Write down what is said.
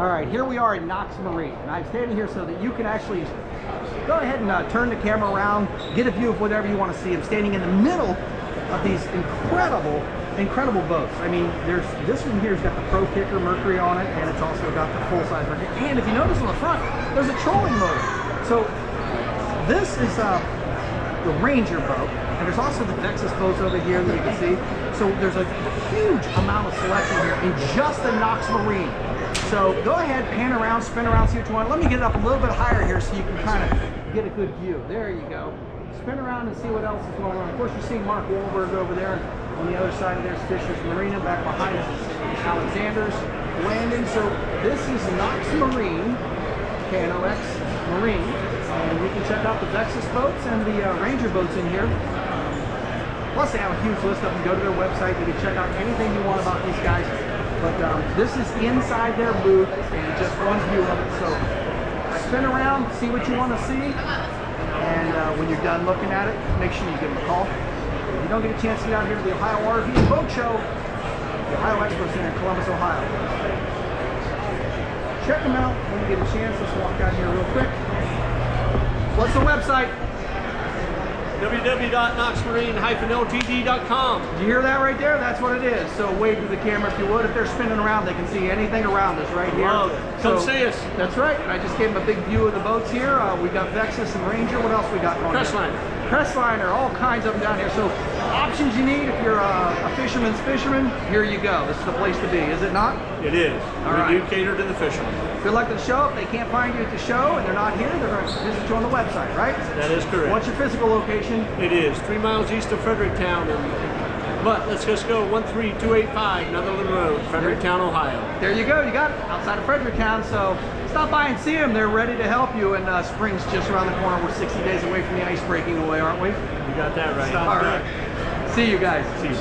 All right, here we are in Knox Marine, and I'm standing here so that you can actually go ahead and turn the camera around, get a view of whatever you want to see. I'm standing in the middle of these incredible boats. I mean, there's this one here's got the Pro Kicker Mercury on it, and it's also got the full-size Mercury. And if you notice on the front, there's a trolling motor. So this is the Ranger boat, and there's also the Vexus boats over here that you can see. So there's a huge amount of selection here in just the Knox Marine. So go ahead, pan around, spin around, see what you want. Let me get it up a little bit higher here so you can kind of get a good view. There you go. Spin around and see what else is going on. Of course, you're seeing Mark Wahlberg over there. On the other side of there's Fisher's Marina. Back behind us is Alexander's Landing. So this is Knox Marine, KNOX Marine. And we can check out the Vexus boats and the Ranger boats in here. Plus, they have a huge list of them. Go to their website. You can check out anything you want about these guys. But this is inside their booth and just one view of it. So spin around, see what you want to see. And when you're done looking at it, make sure you give them a call. If you don't get a chance to get out here to the Ohio RV and Boat Show, the Ohio Expo Center in Columbus, Ohio. Check them out when you get a chance. Let's walk out here real quick. What's the website? www.knoxmarine-ltd.com. Did you hear that right there? That's what it is. So wave to the camera if you would. If they're spinning around, they can see anything around us right here. Come see us. That's right. And I just gave them a big view of the boats here. We got Vexus and Ranger. What else we got going on? Crestliner. Crestliner, all kinds of them down here. So options you need if you're a fisherman's fisherman, here you go. This is the place to be, is it not? It is. All we right. do cater to the fishermen. Good luck at the show. If they can't find you at the show and they're not here, they're going to visit you on the website, right? That is correct. What's your physical location? It is 3 miles east of Fredericktown. But let's just go 13285 Netherland Road, Fredericktown, Ohio. There you go. You got it. Outside of Fredericktown. So stop by and see them. They're ready to help you. And spring's just around the corner. We're 60 days away from the ice breaking away, aren't we? You got that right. All right. See you guys. See you.